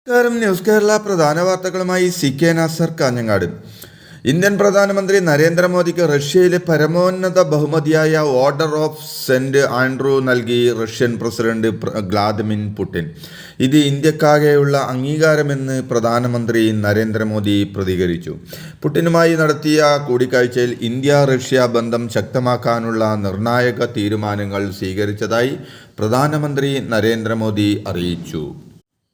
നമസ്കാരം. ന്യൂസ് കേരള പ്രധാന വാർത്തകളുമായി CK നാസർ കാഞ്ഞങ്ങാട്. ഇന്ത്യൻ പ്രധാനമന്ത്രി നരേന്ദ്രമോദിക്ക് റഷ്യയിലെ പരമോന്നത ബഹുമതിയായ ഓർഡർ ഓഫ് സെന്റ് ആൻഡ്രൂ നൽകി റഷ്യൻ പ്രസിഡന്റ് വ്ളാദിമിർ പുടിൻ. ഇത് ഇന്ത്യക്കാകെയുള്ള അംഗീകാരമെന്ന് പ്രധാനമന്ത്രി നരേന്ദ്രമോദി പ്രതികരിച്ചു. പുടിനുമായി നടത്തിയ കൂടിക്കാഴ്ചയിൽ ഇന്ത്യ റഷ്യ ബന്ധം ശക്തമാക്കാനുള്ള നിർണായക തീരുമാനങ്ങൾ സ്വീകരിച്ചതായി പ്രധാനമന്ത്രി നരേന്ദ്രമോദി അറിയിച്ചു.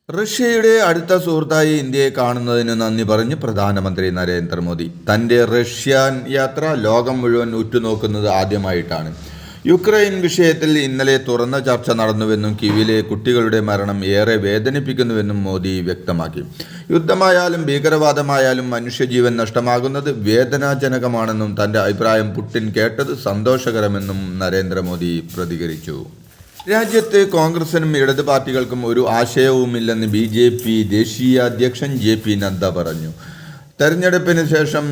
റഷ്യയുടെ അടുത്ത സുഹൃത്തായി ഇന്ത്യയെ കാണുന്നതിന് നന്ദി പറഞ്ഞ് പ്രധാനമന്ത്രി നരേന്ദ്രമോദി. തൻ്റെ റഷ്യൻ യാത്ര ലോകം മുഴുവൻ ഉറ്റുനോക്കുന്നത് ആദ്യമായിട്ടാണ്. യുക്രൈൻ വിഷയത്തിൽ ഇന്നലെ തുറന്ന ചർച്ച നടന്നുവെന്നും കീവിലെ കുട്ടികളുടെ മരണം ഏറെ വേദനിപ്പിക്കുന്നുവെന്നും മോദി വ്യക്തമാക്കി. യുദ്ധമായാലും ഭീകരവാദമായാലും മനുഷ്യജീവൻ നഷ്ടമാകുന്നത് വേദനാജനകമാണെന്നും തൻ്റെ അഭിപ്രായം പുടിൻ കേട്ടത് സന്തോഷകരമെന്നും നരേന്ദ്രമോദി പ്രതികരിച്ചു. രാജ്യത്ത് കോൺഗ്രസിനും ഇടത് പാർട്ടികൾക്കും ഒരു ആശയവുമില്ലെന്ന് BJP ദേശീയ അധ്യക്ഷൻ JP നദ്ദ പറഞ്ഞു. തെരഞ്ഞെടുപ്പിന് ശേഷം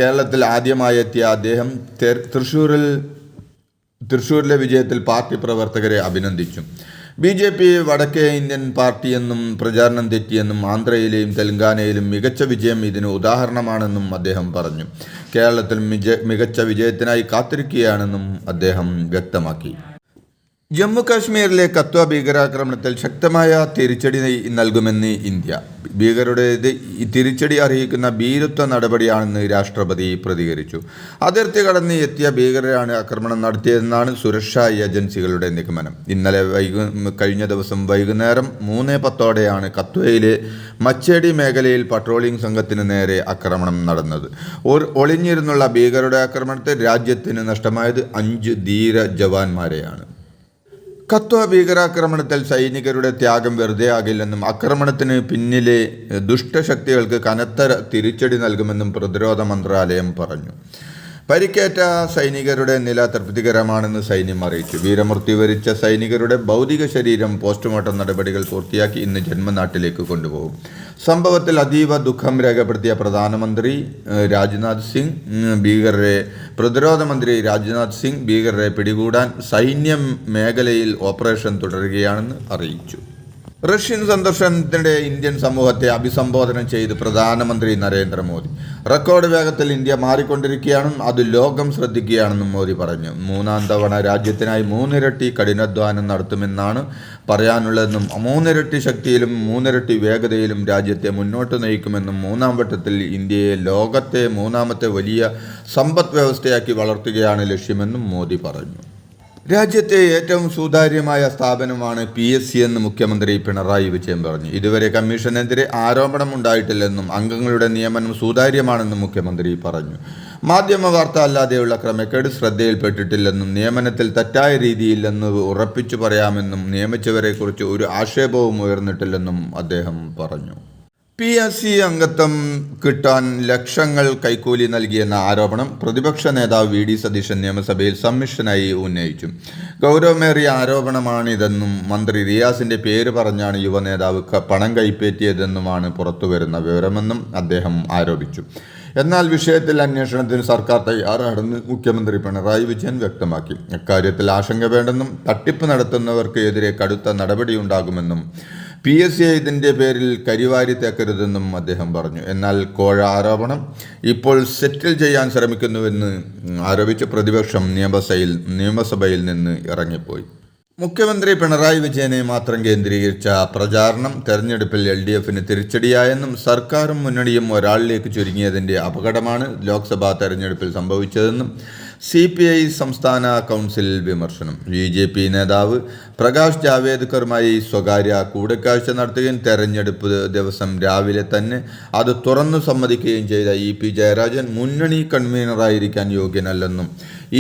കേരളത്തിൽ ആദ്യമായി എത്തിയ അദ്ദേഹം തൃശ്ശൂരിലെ വിജയത്തിൽ പാർട്ടി പ്രവർത്തകരെ അഭിനന്ദിച്ചു. BJP വടക്കേ ഇന്ത്യൻ പാർട്ടിയെന്നും പ്രചാരണം തെറ്റിയെന്നും ആന്ധ്രയിലെയും തെലങ്കാനയിലും മികച്ച വിജയം ഇതിന് ഉദാഹരണമാണെന്നും അദ്ദേഹം പറഞ്ഞു. കേരളത്തിൽ മികച്ച വിജയത്തിനായി കാത്തിരിക്കുകയാണെന്നും അദ്ദേഹം വ്യക്തമാക്കി. ജമ്മു കാശ്മീരിലെ കത്വ ഭീകരാക്രമണത്തിൽ ശക്തമായ തിരിച്ചടി നൽകുമെന്ന് ഇന്ത്യ. ഭീകരരുടേത് തിരിച്ചടി അറിയിക്കുന്ന ഭീരുത്വ നടപടിയാണെന്ന് രാഷ്ട്രപതി പ്രതികരിച്ചു. അതിർത്തി കടന്ന് എത്തിയ ഭീകരരാണ് ആക്രമണം നടത്തിയതെന്നാണ് സുരക്ഷാ ഏജൻസികളുടെ നിഗമനം. ഇന്നലെ കഴിഞ്ഞ ദിവസം വൈകുന്നേരം 3:10 കത്വയിലെ മച്ചേടി മേഖലയിൽ പട്രോളിംഗ് സംഘത്തിന് നേരെ ആക്രമണം നടന്നത്. ഒളിഞ്ഞിരുന്നുള്ള ഭീകരരുടെ ആക്രമണത്തിൽ രാജ്യത്തിന് നഷ്ടമായത് 5 ധീര ജവാന്മാരെയാണ്. കത്വ ഭീകരാക്രമണത്തിൽ സൈനികരുടെ ത്യാഗം വെറുതെ ആകില്ലെന്നും ആക്രമണത്തിന് പിന്നിലെ ദുഷ്ടശക്തികൾക്ക് കനത്ത തിരിച്ചടി നൽകുമെന്നും പ്രതിരോധ മന്ത്രാലയം പറഞ്ഞു. പരിക്കേറ്റ സൈനികരുടെ നില തൃപ്തികരമാണെന്ന് സൈന്യം അറിയിച്ചു. വീരമൃത്യു വരിച്ച സൈനികരുടെ ഭൗതിക ശരീരം പോസ്റ്റ്മോർട്ടം നടപടികൾ പൂർത്തിയാക്കി ഇന്ന് ജന്മനാട്ടിലേക്ക് കൊണ്ടുപോകും. സംഭവത്തിൽ അതീവ ദുഃഖം രേഖപ്പെടുത്തിയ പ്രതിരോധ മന്ത്രി രാജ്നാഥ് സിംഗ് ഭീകരരെ പിടികൂടാൻ സൈന്യ മേഖലയിൽ ഓപ്പറേഷൻ തുടരുകയാണെന്ന് അറിയിച്ചു. റഷ്യൻ സന്ദർശനത്തിനിടെ ഇന്ത്യൻ സമൂഹത്തെ അഭിസംബോധന ചെയ്ത് പ്രധാനമന്ത്രി നരേന്ദ്രമോദി. റെക്കോർഡ് വേഗത്തിൽ ഇന്ത്യ മാറിക്കൊണ്ടിരിക്കുകയാണെന്നും അത് ലോകം ശ്രദ്ധിക്കുകയാണെന്നും മോദി പറഞ്ഞു. 3-ാം തവണ രാജ്യത്തിനായി 3 ഇരട്ടി കഠിനാധ്വാനം നടത്തുമെന്നാണ് പറയാനുള്ളതെന്നും 3 ഇരട്ടി ശക്തിയിലും 3 ഇരട്ടി വേഗതയിലും രാജ്യത്തെ മുന്നോട്ട് നയിക്കുമെന്നും 3-ാം വട്ടത്തിൽ ഇന്ത്യയെ ലോകത്തെ 3-ാമത്തെ വലിയ സമ്പദ് വ്യവസ്ഥയാക്കി വളർത്തുകയാണ് ലക്ഷ്യമെന്നും മോദി പറഞ്ഞു. രാജ്യത്തെ ഏറ്റവും സുതാര്യമായ സ്ഥാപനമാണ് PSC എന്ന് മുഖ്യമന്ത്രി പിണറായി വിജയൻ പറഞ്ഞു. ഇതുവരെ കമ്മീഷനെതിരെ ആരോപണമുണ്ടായിട്ടില്ലെന്നും അംഗങ്ങളുടെ നിയമനം സുതാര്യമാണെന്നും മുഖ്യമന്ത്രി പറഞ്ഞു. മാധ്യമ വാർത്ത അല്ലാതെയുള്ള ക്രമക്കേട് ശ്രദ്ധയിൽപ്പെട്ടിട്ടില്ലെന്നും നിയമനത്തിൽ തെറ്റായ രീതിയില്ലെന്ന് ഉറപ്പിച്ചു പറയാമെന്നും നിയമിച്ചവരെക്കുറിച്ച് ഒരു ആക്ഷേപവും ഉയർന്നിട്ടില്ലെന്നും അദ്ദേഹം പറഞ്ഞു. PSC അംഗത്വം കിട്ടാൻ ലക്ഷങ്ങൾ കൈക്കൂലി നൽകിയെന്ന ആരോപണം പ്രതിപക്ഷ നേതാവ് VD സതീശൻ നിയമസഭയിൽ സബ്മിഷനായി ഉന്നയിച്ചു. ഗൗരവമേറിയ ആരോപണമാണിതെന്നും മന്ത്രി റിയാസിന്റെ പേര് പറഞ്ഞാണ് യുവനേതാവ് പണം കൈപ്പറ്റിയതെന്നുമാണ് പുറത്തുവരുന്ന വിവരമെന്നും അദ്ദേഹം ആരോപിച്ചു. എന്നാൽ വിഷയത്തിൽ അന്വേഷണത്തിന് സർക്കാർ തയ്യാറാണെന്ന് മുഖ്യമന്ത്രി പിണറായി വിജയൻ വ്യക്തമാക്കി. അക്കാര്യത്തിൽ ആശങ്ക വേണ്ടെന്നും തട്ടിപ്പ് നടത്തുന്നവർക്ക് എതിരെ കടുത്ത നടപടിയുണ്ടാകുമെന്നും PSC ഇതിൻ്റെ പേരിൽ കരിവാരി തേക്കരുതെന്നും അദ്ദേഹം പറഞ്ഞു. എന്നാൽ കോഴ ആരോപണം ഇപ്പോൾ സെറ്റിൽ ചെയ്യാൻ ശ്രമിക്കുന്നുവെന്ന് ആരോപിച്ച് പ്രതിപക്ഷം നിയമസഭയിൽ നിന്ന് ഇറങ്ങിപ്പോയി. മുഖ്യമന്ത്രി പിണറായി വിജയനെ മാത്രം കേന്ദ്രീകരിച്ച പ്രചാരണം തെരഞ്ഞെടുപ്പിൽ LDFന് തിരിച്ചടിയായെന്നും സർക്കാരും മുന്നണിയും ഒരാളിലേക്ക് ചുരുങ്ങിയതിൻ്റെ അപകടമാണ് ലോക്സഭാ തെരഞ്ഞെടുപ്പിൽ സംഭവിച്ചതെന്നും CPI സംസ്ഥാന കൗൺസിൽ വിമർശനം. BJP നേതാവ് പ്രകാശ് ജാവേദ്കറുമായി സ്വകാര്യ കൂടിക്കാഴ്ച നടത്തുകയും തെരഞ്ഞെടുപ്പ് ദിവസം രാവിലെ തന്നെ അത് തുറന്നു സമ്മതിക്കുകയും ചെയ്ത EP ജയരാജൻ മുന്നണി കൺവീനറായിരിക്കാൻ യോഗ്യനല്ലെന്നും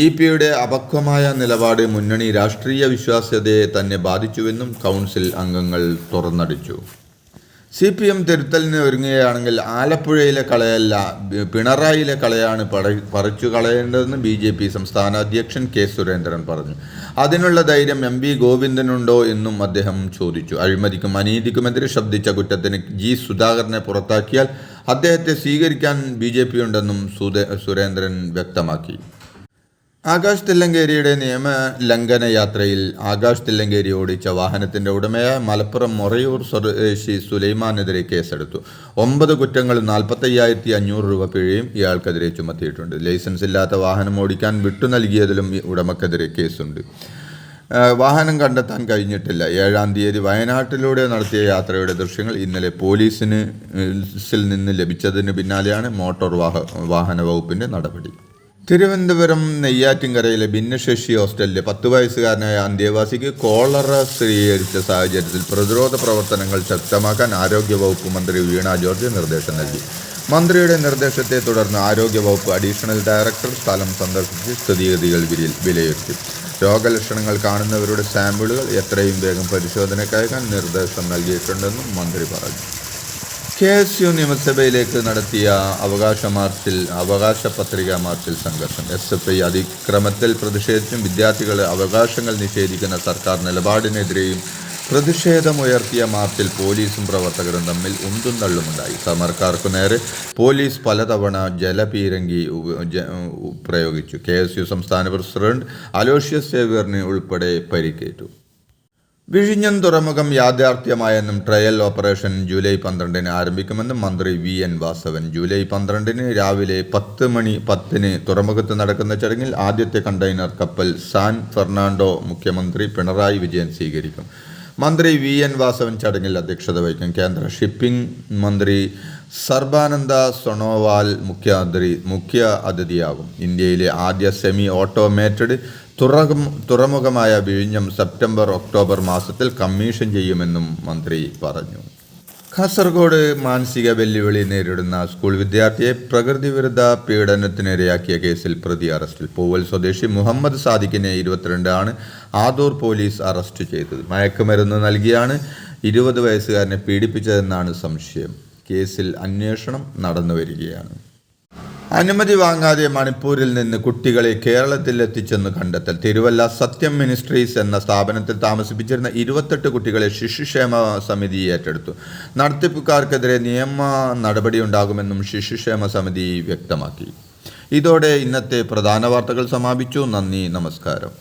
EP-യുടെ അപക്വമായ നിലപാട് മുന്നണി രാഷ്ട്രീയ വിശ്വാസ്യതയെ തന്നെ ബാധിച്ചുവെന്നും കൗൺസിൽ അംഗങ്ങൾ തുറന്നടിച്ചു. CPM തിരുത്തലിന് ഒരുങ്ങുകയാണെങ്കിൽ ആലപ്പുഴയിലെ കളയല്ല പിണറായിയിലെ കളയാണ് പറിച്ചു കളയേണ്ടതെന്ന് BJP സംസ്ഥാന അധ്യക്ഷൻ K. സുരേന്ദ്രൻ പറഞ്ഞു. അതിനുള്ള ധൈര്യം MP ഗോവിന്ദനുണ്ടോ എന്നും അദ്ദേഹം ചോദിച്ചു. അഴിമതിക്കും അനീതിക്കുമെതിരെ ശബ്ദിച്ച കുറ്റത്തിന് G. സുധാകരനെ പുറത്താക്കിയാൽ അദ്ദേഹത്തെ സ്വീകരിക്കാൻ BJP ഉണ്ടെന്നും സുരേന്ദ്രൻ വ്യക്തമാക്കി. ആകാശ് തില്ലങ്കേരിയുടെ നിയമലംഘന യാത്രയിൽ ആകാശ് തില്ലങ്കേരി ഓടിച്ച വാഹനത്തിന്റെ ഉടമയായ മലപ്പുറം മൊറയൂർ സ്വദേശി സുലൈമാനെതിരെ കേസെടുത്തു. 9 കുറ്റങ്ങളും 45,500 രൂപ പിഴയും ഇയാൾക്കെതിരെ ചുമത്തിയിട്ടുണ്ട്. ലൈസൻസ് ഇല്ലാത്ത വാഹനം ഓടിക്കാൻ വിട്ടു നൽകിയതിലും ഉടമക്കെതിരെ കേസുണ്ട്. വാഹനം കണ്ടെത്താൻ കഴിഞ്ഞിട്ടില്ല. 7-ാം തീയതി വയനാട്ടിലൂടെ നടത്തിയ യാത്രയുടെ ദൃശ്യങ്ങൾ ഇന്നലെ പോലീസിൽ നിന്ന് ലഭിച്ചതിന് പിന്നാലെയാണ് മോട്ടോർ വാഹന വകുപ്പിന്റെ നടപടി. തിരുവനന്തപുരം നെയ്യാറ്റിൻകരയിലെ ഭിന്നശേഷി ഹോസ്റ്റലിലെ 10 വയസ്സുകാരനായ അന്തേവാസിക്ക് കോളറ സ്ഥിരീകരിച്ച സാഹചര്യത്തിൽ പ്രതിരോധ പ്രവർത്തനങ്ങൾ ശക്തമാക്കാൻ ആരോഗ്യവകുപ്പ് മന്ത്രി വീണ ജോർജ് നിർദ്ദേശം നൽകി. മന്ത്രിയുടെ നിർദ്ദേശത്തെ തുടർന്ന് ആരോഗ്യവകുപ്പ് അഡീഷണൽ ഡയറക്ടർ സ്ഥലം സന്ദർശിച്ച് സ്ഥിതിഗതികൾ വിലയിരുത്തി. രോഗലക്ഷണങ്ങൾ കാണുന്നവരുടെ സാമ്പിളുകൾ എത്രയും വേഗം പരിശോധനയ്ക്കയക്കാൻ നിർദ്ദേശം നൽകിയിട്ടുണ്ടെന്നും മന്ത്രി പറഞ്ഞു. KSU നിയമസഭയിലേക്ക് നടത്തിയ അവകാശ പത്രികാ മാർച്ചിൽ സംഘർഷം. SFI അതിക്രമത്തിൽ പ്രതിഷേധിച്ചും വിദ്യാർത്ഥികളെ അവകാശങ്ങൾ നിഷേധിക്കുന്ന സർക്കാർ നിലപാടിനെതിരെയും പ്രതിഷേധമുയർത്തിയ മാർച്ചിൽ പോലീസും പ്രവർത്തകരും തമ്മിൽ ഉന്തും തള്ളുമുണ്ടായി. സമരക്കാർക്കു നേരെ പോലീസ് പലതവണ ജലപീരങ്കി പ്രയോഗിച്ചു. KSU സംസ്ഥാന പ്രസിഡന്റ് അലോഷ്യസ് സേവ്യറിന് ഉൾപ്പെടെ പരിക്കേറ്റു. വിഴിഞ്ഞം തുറമുഖം യാഥാർത്ഥ്യമായെന്നും ട്രയൽ ഓപ്പറേഷൻ ജൂലൈ 12-ന് ആരംഭിക്കുമെന്നും മന്ത്രി VN വാസവൻ. ജൂലൈ 12-ന് രാവിലെ 10:10 തുറമുഖത്ത് നടക്കുന്ന ചടങ്ങിൽ ആദ്യത്തെ കണ്ടെയ്നർ കപ്പൽ സാൻ ഫെർണാണ്ടോ മുഖ്യമന്ത്രി പിണറായി വിജയൻ സ്വീകരിക്കും. മന്ത്രി VN വാസവൻ ചടങ്ങിൽ അധ്യക്ഷത വഹിക്കും. കേന്ദ്ര ഷിപ്പിംഗ് മന്ത്രി സർബാനന്ദ സോണോവാൾ മുഖ്യ അതിഥിയാകും. ഇന്ത്യയിലെ ആദ്യ സെമി ഓട്ടോമേറ്റഡ് തുറമുഖമായ വിഴിഞ്ഞം സെപ്റ്റംബർ-ഒക്ടോബർ മാസത്തിൽ കമ്മീഷൻ ചെയ്യുമെന്നും മന്ത്രി പറഞ്ഞു. കാസർഗോഡ് മാനസിക വെല്ലുവിളി നേരിടുന്ന സ്കൂൾ വിദ്യാർത്ഥിയെ പ്രകൃതിവിരുദ്ധ പീഡനത്തിനിരയാക്കിയ കേസിൽ പ്രതി അറസ്റ്റിൽ. പൂവൽ സ്വദേശി മുഹമ്മദ് സാദിഖിനെ 22 ആണ് ആദൂർ പോലീസ് അറസ്റ്റ് ചെയ്തത്. മയക്കുമരുന്ന് നൽകിയാണ് 20 വയസ്സുകാരനെ പീഡിപ്പിച്ചതെന്നാണ് സംശയം. കേസിൽ അന്വേഷണം നടന്നുവരികയാണ്. അനുമതി വാങ്ങാതെ മണിപ്പൂരിൽ നിന്ന് കുട്ടികളെ കേരളത്തിൽ എത്തിച്ചെന്ന് കണ്ടെത്തൽ. തിരുവല്ല സത്യം മിനിസ്ട്രീസ് എന്ന സ്ഥാപനത്തിൽ താമസിപ്പിച്ചിരുന്ന 28 കുട്ടികളെ ശിശുക്ഷേമ സമിതി ഏറ്റെടുത്തു. നടത്തിപ്പുകാർക്കെതിരെ നിയമ നടപടിയുണ്ടാകുമെന്നും ശിശുക്ഷേമ സമിതി വ്യക്തമാക്കി. ഇതോടെ ഇന്നത്തെ പ്രധാന വാർത്തകൾ സമാപിച്ചു. നന്ദി, നമസ്കാരം.